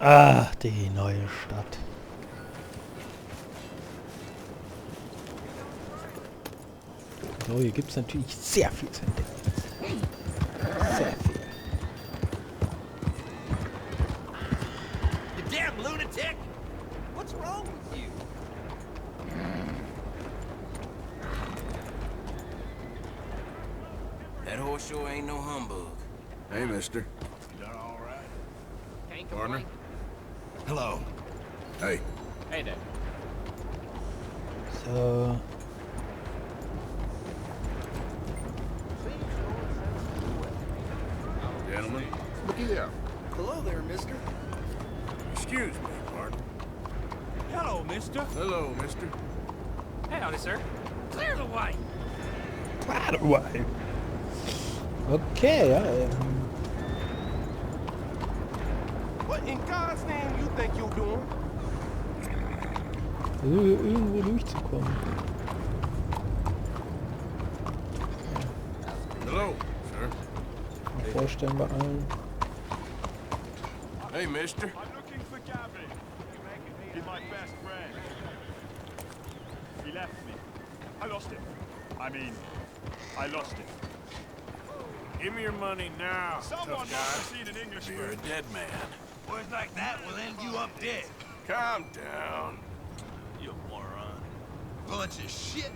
Ah, die neue Stadt. So, hier gibt es natürlich sehr viel zu entdecken. Sehr viel. You damn lunatic! What's wrong with you? That horse sure ain't no humbug. Hey, mister. You done all right? Can't Partner? complain. Hello. Hey. Hey there. So. Gentlemen. Looky there. Hello there, mister. Excuse me, partner. Hello, mister. Hello, mister. Hey, howdy, sir. Clear the way. By the way. Okay, ja. What in God's name you think you're doing? Irgendwo durchzukommen. Hello, sir. Mal vorstellen bei allen. Hey, mister. I'm looking for Gavin. He's my best friend. He left me. I lost him. I lost him. Give me your money now, Someone must have seen an You're a Englishman. dead man. Words like that will end you up dead. Calm down. You moron. Bunch of shit.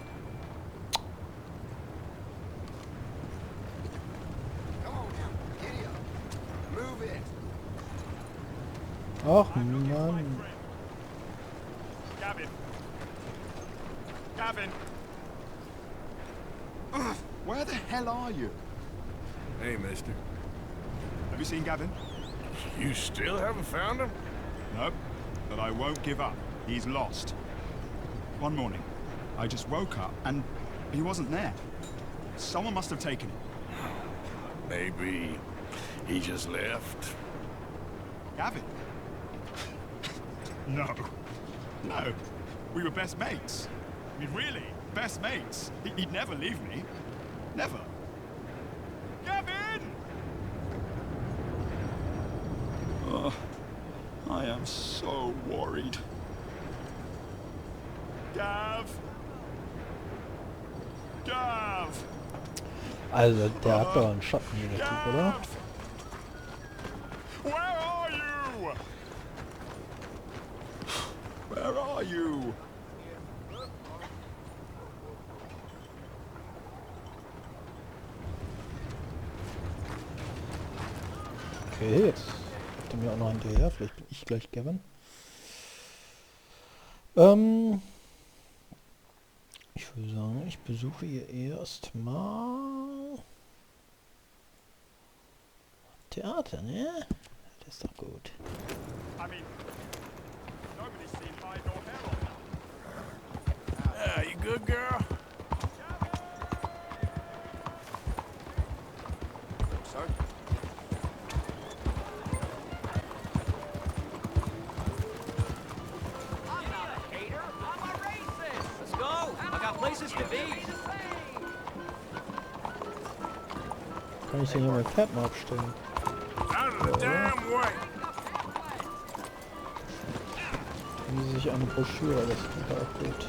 Come on now, giddy up. Move it. Ach I'm looking for my Mann. friend. Gavin. Gavin. Ugh, where the hell are you? Hey, mister. Have you seen Gavin? You still haven't found him? No, but I won't give up. He's lost. One morning, I just woke up and he wasn't there. Someone must have taken him. Maybe he just left. Gavin? No. No. We were best mates. I mean, really, best mates. He'd never leave me. Never. Gavin! Oh, I am so worried. Gav! Gav! Also, der hat doch einen Schatten hier, der Typ, oder? Gav! Where are you? Where are you? Okay, jetzt kommt er mir auch noch hinterher. Vielleicht bin ich gleich Gavin. Ich würde sagen, ich besuche hier erstmal Theater, ne? Das ist doch gut. I mean, nobody's seen hide nor hair on that. Yeah, you good, girl? Sorry. I'm not a hater. I'm a racist. Let's go. I got places to be. Kann ich denn hier mein Pferd mal abstellen? Out of the damn way. Wie sich eine Broschüre, das ist auch gut.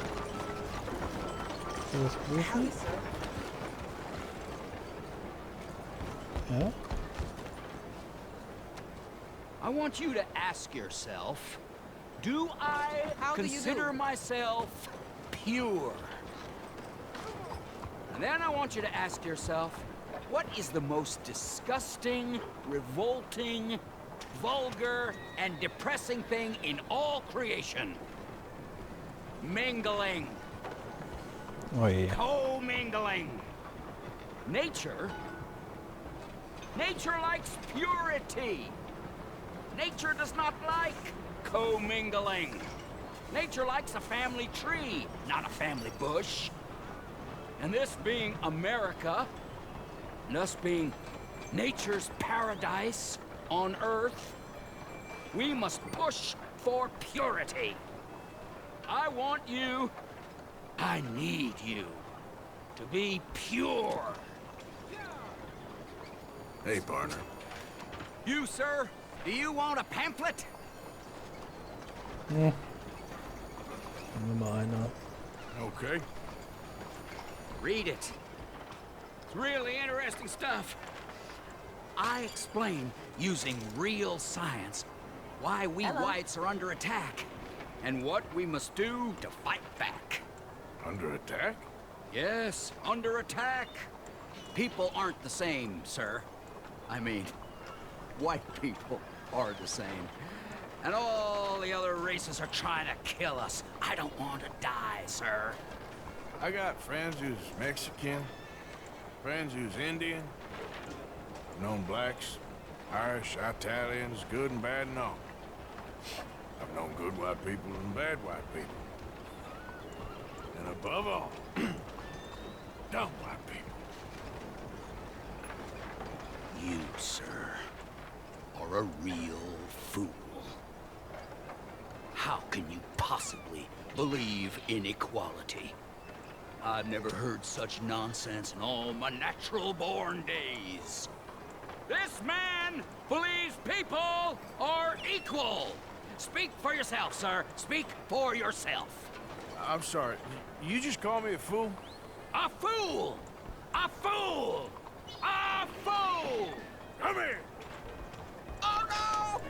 Will das prüfen? Ja? I want you to ask yourself, do I consider myself pure? And then I want you to ask yourself, what is the most disgusting, revolting, vulgar, and depressing thing in all creation? Mingling. Oh je. Co-mingling. Nature likes purity. Nature does not like co-mingling. Nature likes a family tree, not a family bush. And this being America, and us being nature's paradise on Earth, we must push for purity. I want you, I need you, to be pure. Hey, partner. You, sir, do you want a pamphlet? Hm. Nehmen wir mal einer. Okay. Read it. It's really interesting stuff. I explain, using real science, why we whites are under attack, and what we must do to fight back. Under attack? Yes, under attack. People aren't the same, sir. I mean, white people are the same. And all the other races are trying to kill us. I don't want to die, sir. I got friends who's Mexican, friends who's Indian. I've known blacks, Irish, Italians, good and bad and all. I've known good white people and bad white people. And above all, dumb white people. You, sir, are a real fool. How can you possibly believe in equality? I've never heard such nonsense in all my natural-born days. This man believes people are equal. Speak for yourself, sir. Speak for yourself. I'm sorry, you just call me a fool? A fool! A fool! A fool! Come here! Oh, no!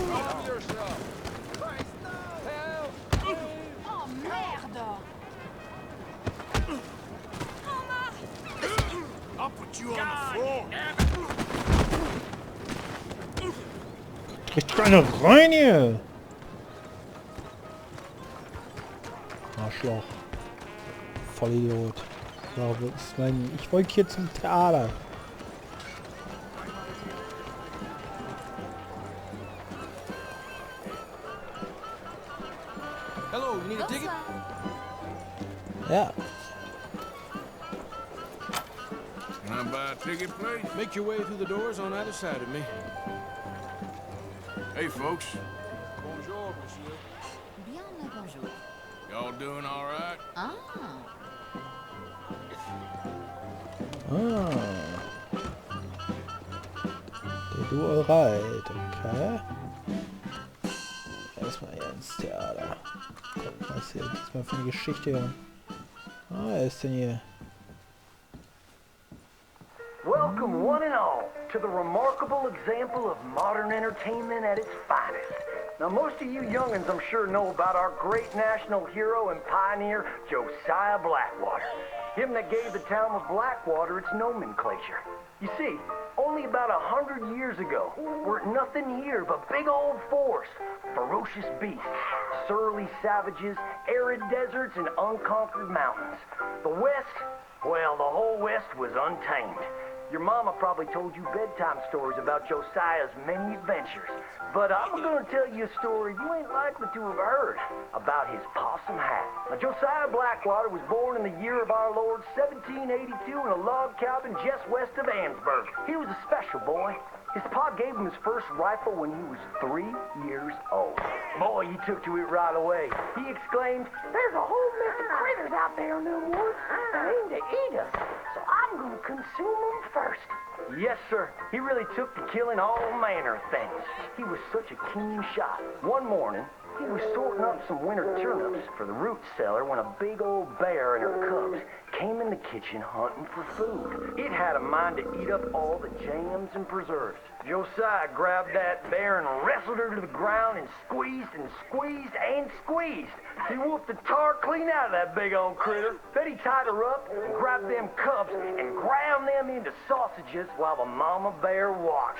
Help yourself. Help! Oh merde! I'll put you on the floor. Kriegt keine rein hier! Arschloch. Vollidiot. So, wo ist mein... Ich wollte hier zum Theater. Hello, you need a ticket? Ja. Can I buy a ticket, please? Make your way through the doors on either side of me. Hey, folks. Bonjour, monsieur. Bien le bonjour. Y'all doing all right? Ah. Ah. Der du alright, okay. Erstmal hier ins Theater. Gucken, was hier diesmal für eine Geschichte hören. Ah, wer ist denn hier? Welcome, one and all, to the remarkable example of modern entertainment at its finest. Now, most of you youngins, I'm sure, know about our great national hero and pioneer, Josiah Blackwater. Him that gave the town of Blackwater its nomenclature. You see, only about 100 years ago, weren't nothing here but big old forests, ferocious beasts, surly savages, arid deserts, and unconquered mountains. The West, well, the whole West was untamed. Your mama probably told you bedtime stories about Josiah's many adventures. But I'm gonna tell you a story you ain't likely to have heard about his possum hat. Now, Josiah Blackwater was born in the year of our Lord 1782 in a log cabin just west of Ansburg. He was a special boy. His pa gave him his first rifle when he was 3 years old. Boy, he took to it right away. He exclaimed, "There's a whole mess of critters out there in them woods that aim to eat us, so I'm gonna consume them first." Yes, sir. He really took to killing all manner of things. He was such a keen shot. One morning, he was sorting up some winter turnips for the root cellar when a big old bear and her cubs came in the kitchen hunting for food. It had a mind to eat up all the jams and preserves. Josiah grabbed that bear and wrestled her to the ground and squeezed and squeezed and squeezed. He whooped the tar clean out of that big old critter. Then he tied her up and grabbed them cubs and ground them into sausages while the mama bear watched.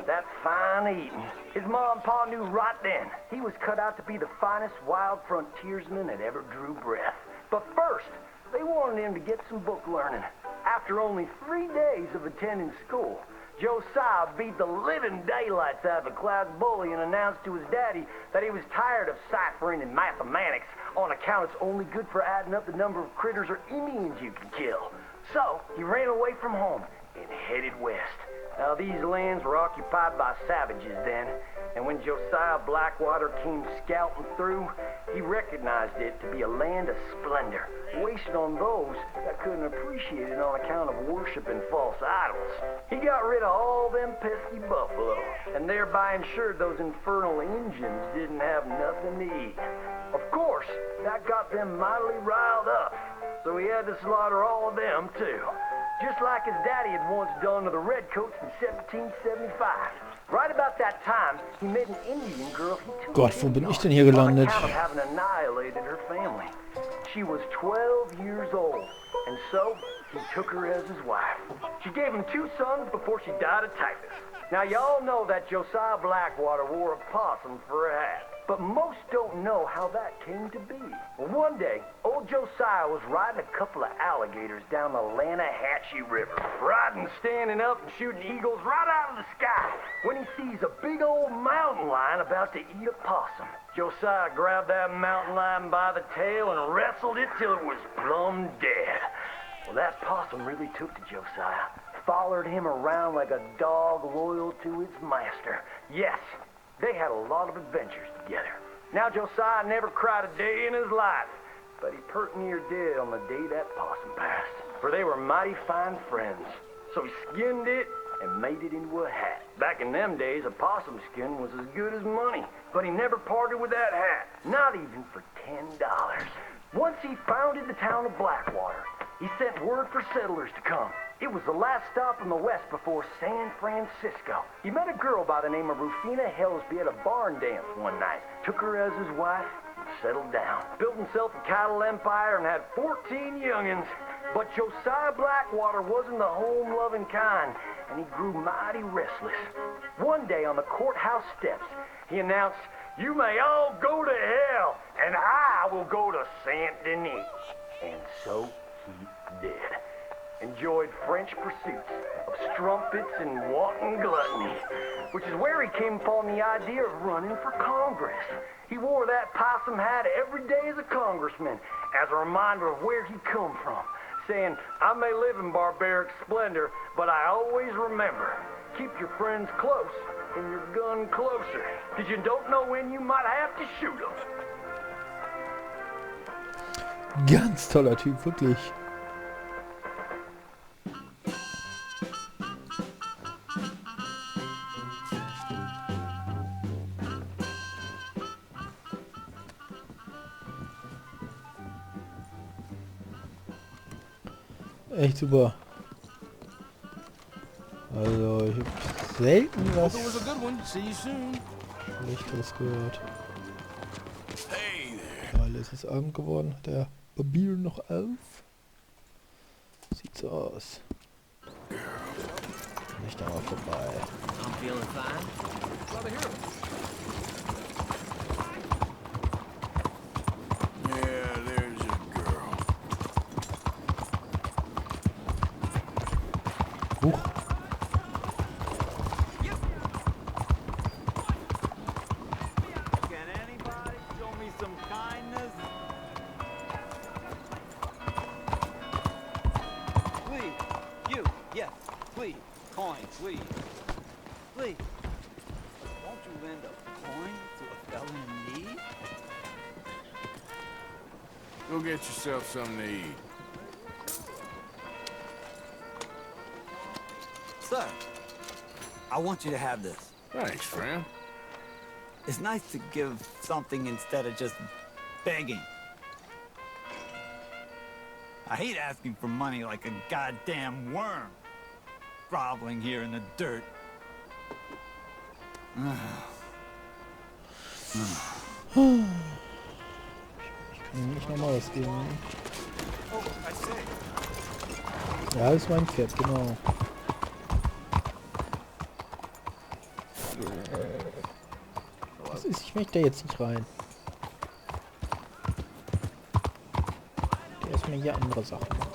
That's fine eating. His ma and pa knew right then he was cut out to be the finest wild frontiersman that ever drew breath. But first, they wanted him to get some book learning. After only 3 days of attending school, Josiah beat the living daylights out of a class bully and announced to his daddy that he was tired of ciphering and mathematics on account it's only good for adding up the number of critters or Indians you can kill. So he ran away from home and headed west. Now, these lands were occupied by savages then, and when Josiah Blackwater came scouting through, he recognized it to be a land of splendor, wasted on those that couldn't appreciate it on account of worshiping false idols. He got rid of all them pesky buffalo, and thereby ensured those infernal Injuns didn't have nothing to eat. Of course, that got them mightily riled up, so he had to slaughter all of them too. Just like his daddy had once done to the Redcoats in 1775. Right about that time, he met an Indian girl he took Gott, wo bin ich denn hier gelandet? on account of having annihilated her family. She was 12 years old, and so he took her as his wife. She gave him 2 sons before she died of typhus. Now, y'all know that Josiah Blackwater wore a possum for a hat, but most don't know how that came to be. Well, one day, old Josiah was riding a couple of alligators down the Lanahatchee River, riding, standing up, and shooting eagles right out of the sky, when he sees a big old mountain lion about to eat a possum. Josiah grabbed that mountain lion by the tail and wrestled it till it was plumb dead. Well, that possum really took to Josiah. Followed him around like a dog loyal to its master. Yes, they had a lot of adventures together. Now Josiah never cried a day in his life, but he pert near did on the day that possum passed. For they were mighty fine friends. So he skinned it and made it into a hat. Back in them days, a possum skin was as good as money, but he never parted with that hat, not even for $10. Once he founded the town of Blackwater, he sent word for settlers to come. It was the last stop in the west before San Francisco. He met a girl by the name of Rufina Helsby at a barn dance one night, took her as his wife, and settled down. Built himself a cattle empire and had 14 youngins. But Josiah Blackwater wasn't the home-loving kind, and he grew mighty restless. One day on the courthouse steps, he announced, "You may all go to hell, and I will go to Saint Denis." And so he did. Enjoyed French pursuits of strumpets and wanton gluttony, which is where he came upon the idea of running for Congress. He wore that possum hat every day as a congressman, as a reminder of where he come from, saying, "I may live in barbaric splendor, but I always remember, keep your friends close and your gun closer, because you don't know when you might have to shoot them." Ganz toller Typ, wirklich. Echt super. Also, ich habe selten was Schlechteres gehört. Hey there. Alles ist Abend geworden. Hat der Mobil noch auf? Sieht so aus. Nicht da mal vorbei. I'm feeling fine. Glad to hear it. Yeah, there's a girl. Huch. Can anybody show me some kindness? Please, you, yes, please, coin, please. Please, won't you lend a coin to a fella in need? Go get yourself something to eat. Sir, I want you to have this. Thanks, friend. It's nice to give something instead of just begging. I hate asking for money like a goddamn worm, groveling here in the dirt. Ich kann nicht nochmal was geben. Ja, das ist mein Pferd, genau. Was ist? Ich möchte da jetzt nicht rein. Der erstmal hier andere Sachen machen.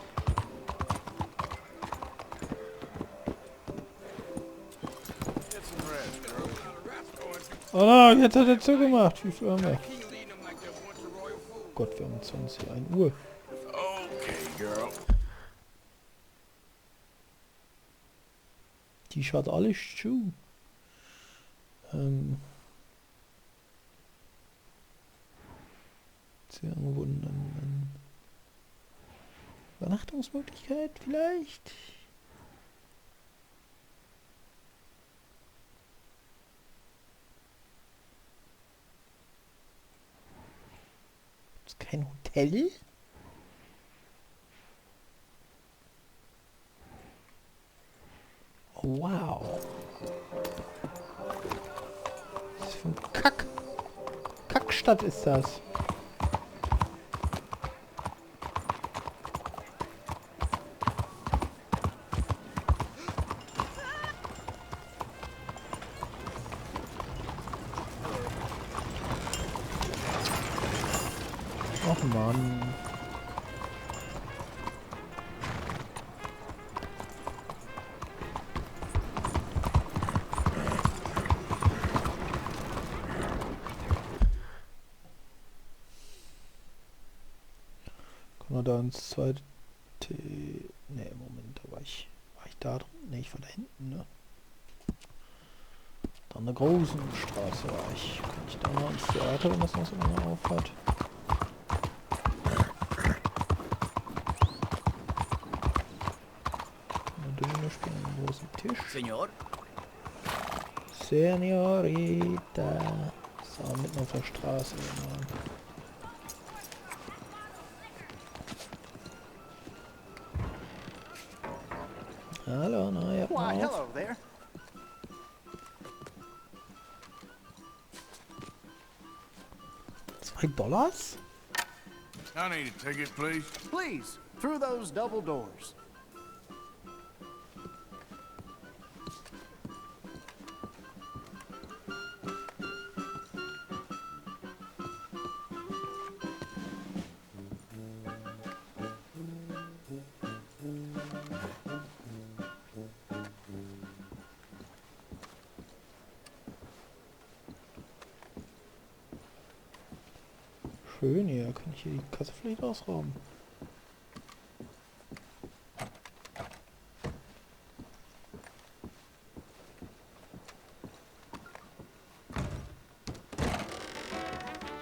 Oh nein, jetzt hat er zugemacht. Wie viel haben wir? Oh Gott, wir haben 20, 1 Uhr. Okay, girl. Die schaut alles zu. Ist hier irgendwo eine Übernachtungsmöglichkeit vielleicht? Ist kein Hotel? Oh, wow. Was für ein Kackstadt ist das? Och Mann. Kann man da ins zweite... Ne, Moment, da war ich da drin? Ne, ich war da hinten, ne? Da an der großen Straße war ich. Kann ich da mal ins Theater, wenn das noch so lange aufhat? Döner spielen, einen großen Tisch. Senor? Senorita. So, mitten auf der Straße. Genau. Hallo, na, ja. Why, hello there. $2? I need a ticket, please. Please, through those double doors. Schön hier, kann ich hier die Kasse vielleicht ausrauben?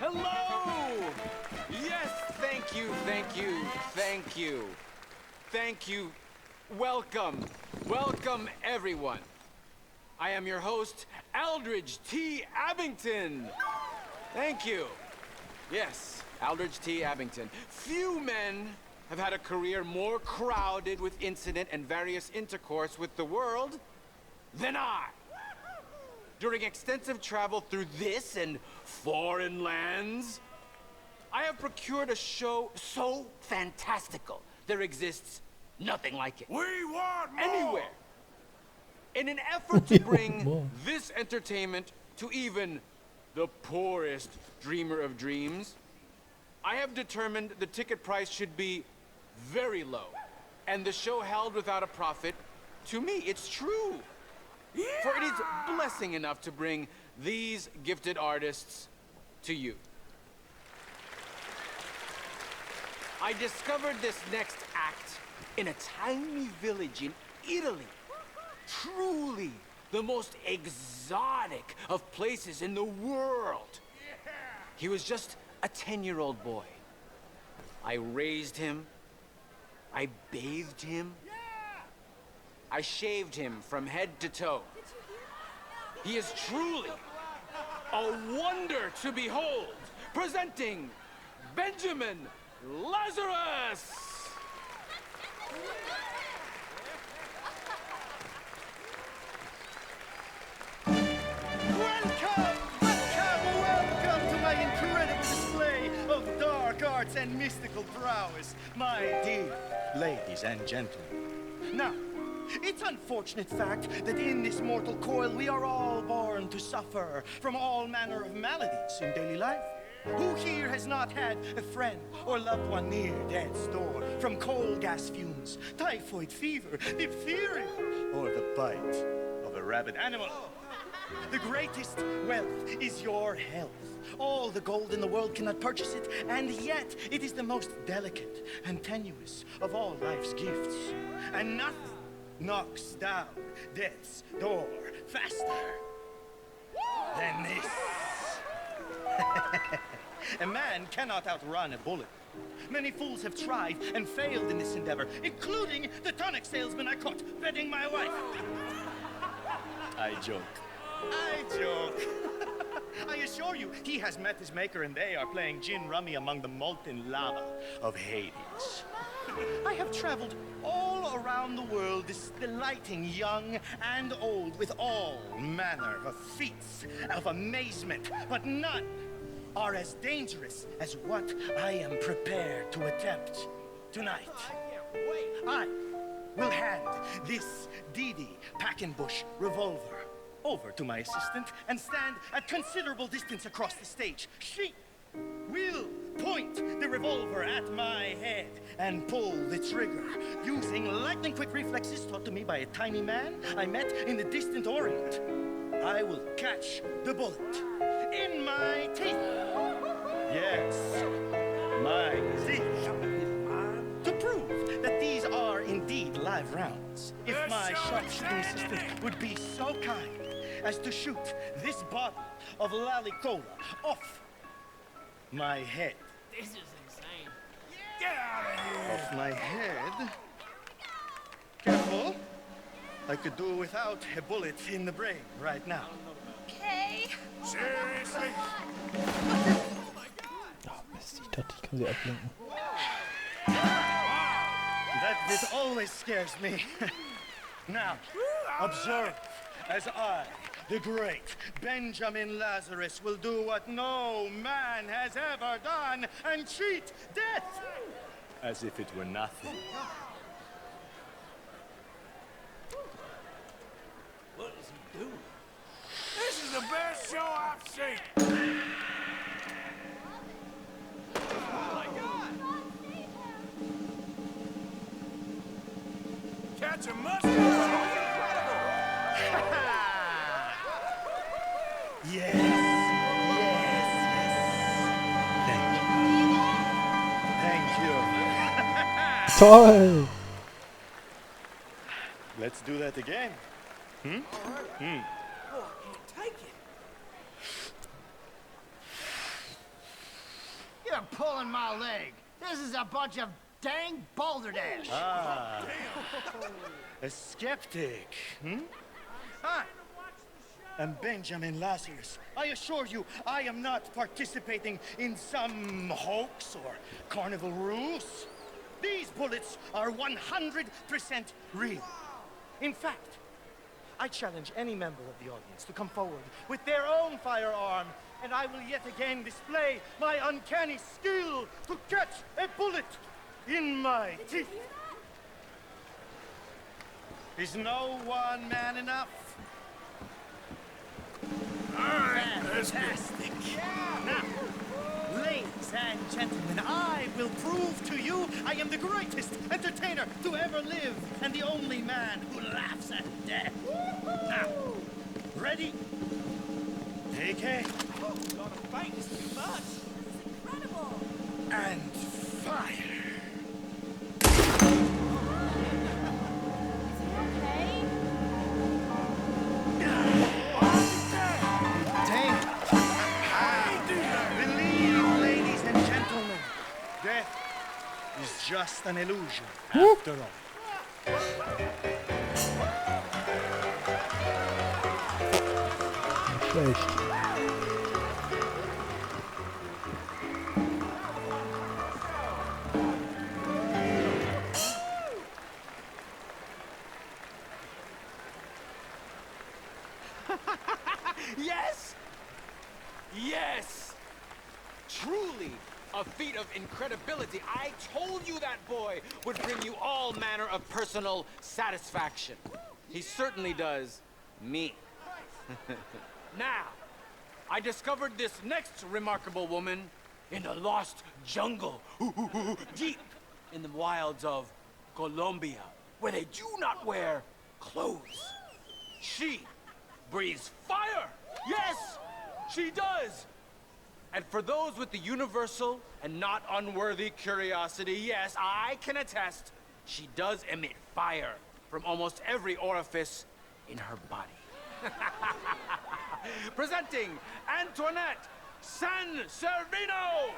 Hello! Yes, thank you, thank you, thank you. Thank you. Welcome. Welcome, everyone. I am your host, Aldridge T. Abington. Thank you. Yes, Aldridge T. Abington. Few men have had a career more crowded with incident and various intercourse with the world than I. During extensive travel through this and foreign lands, I have procured a show so fantastical, there exists nothing like it. We want more! Anywhere. In an effort to bring this entertainment to even the poorest dreamer of dreams, I have determined the ticket price should be very low, and the show held without a profit. To me, it's true. Yeah. For it is blessing enough to bring these gifted artists to you. I discovered this next act in a tiny village in Italy. Truly the most exotic of places in the world. Yeah. He was just a 10-year-old boy. I raised him. I bathed him. Yeah. I shaved him from head to toe. He is truly a wonder to behold. Presenting Benjamin Lazarus! Welcome to my incredible display of dark arts and mystical prowess, my dear ladies and gentlemen. Now, it's unfortunate fact that in this mortal coil we are all born to suffer from all manner of maladies in daily life. Who here has not had a friend or loved one near death's door from coal gas fumes, typhoid fever, diphtheria, or the bite of a rabid animal? The greatest wealth is your health. All the gold in the world cannot purchase it, and yet it is the most delicate and tenuous of all life's gifts. And knocks down death's door faster than this. A man cannot outrun a bullet. Many fools have tried and failed in this endeavor, including the tonic salesman I caught bedding my wife. I joke. I assure you, he has met his maker and they are playing gin rummy among the molten lava of Hades. I have traveled all around the world, delighting young and old with all manner of feats of amazement, but none are as dangerous as what I am prepared to attempt tonight. I will hand this Didi Packenbush revolver over to my assistant and stand at considerable distance across the stage. She will point the revolver at my head and pull the trigger using lightning-quick reflexes taught to me by a tiny man I met in the distant Orient. I will catch the bullet in my teeth. Yes, my teeth. To prove that these are indeed live rounds, if my sharpshooting assistant would be so kind as to shoot this bottle of Lally-Cola off my head. This is insane. Get out of here! Off my head. Careful. I could do without a bullet in the brain right now. Okay. Seriously? Ah, Mist, ich dachte, ich kann sie ablenken. That bit always scares me. Now, observe as I, the great Benjamin Lazarus, will do what no man has ever done and cheat death as if it were nothing. What is he doing? This is the best show I've seen! Catch a mustard! Yes, yes, yes. Thank you. Toll! Let's do that again. Oh, I can't take it. You're pulling my leg. This is a bunch of dang balderdash. Ah, a skeptic, Hi, I'm Benjamin Lazarus. I assure you, I am not participating in some hoax or carnival ruse. These bullets are 100% real. In fact, I challenge any member of the audience to come forward with their own firearm, and I will yet again display my uncanny skill to catch a bullet in my teeth. Is no one man enough? Fantastic. Now, ladies and gentlemen, I will prove to you I am the greatest entertainer to ever live and the only man who laughs at death. Now, ready? Take aim. Oh, God, a fight is too much. Incredible. And fire. Okay. Believe, ladies and gentlemen, death is just an illusion after all. Schlecht. Yes! Yes! Truly a feat of incredibility. I told you that boy would bring you all manner of personal satisfaction. He certainly does me. Now, I discovered this next remarkable woman in a lost jungle, deep in the wilds of Colombia, where they do not wear clothes. She breathes fire! Yes, she does! And for those with the universal and not unworthy curiosity, yes, I can attest, she does emit fire. from almost every orifice in her body. Presenting Antoinette San Servino!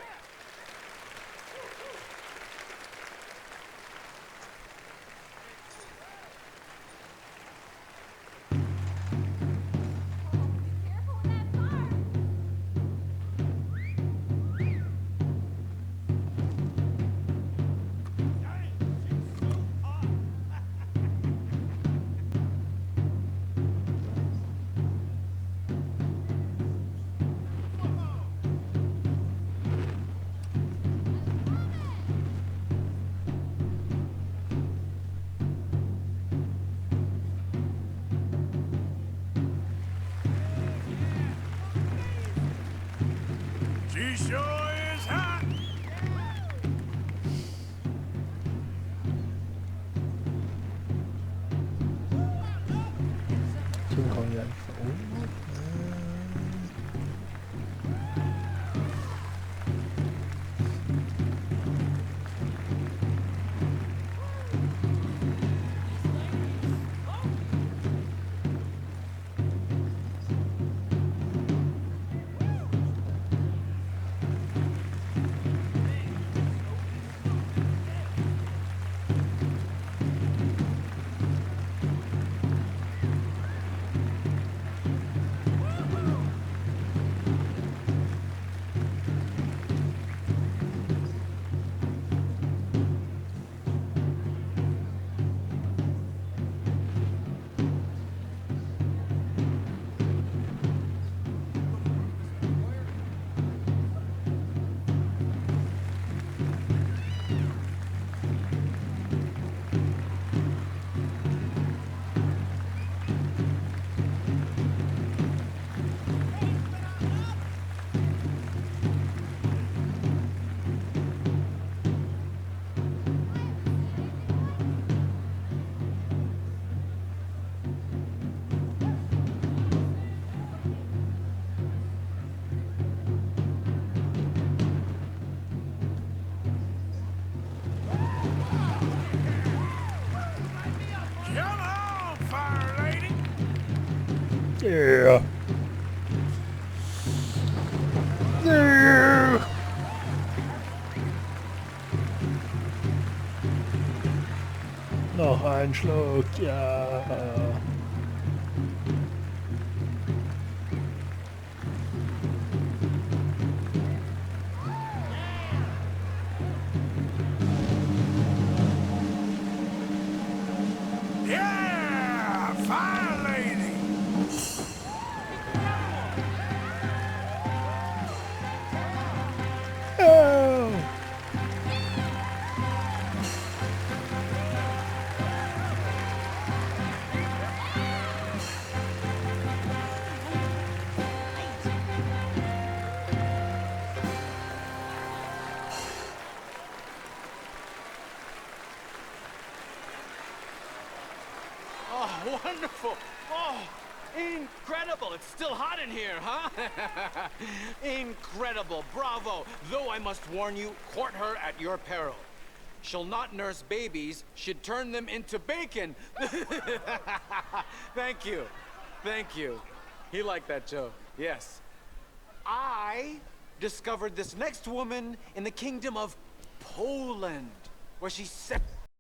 She sure is hot. Kim Kong Yuan. Come on, fire lady. Yeah. Yeah. Noch ein Schluck, ja. Yeah, fire lady. Oh. Oh, wonderful! Oh, incredible! It's still hot in here, huh? Incredible! Bravo! Though I must warn you, court her at your peril. She'll not nurse babies, she'd turn them into bacon! Thank you. Thank you. He liked that joke. Yes. I discovered this next woman in the kingdom of Poland, where she set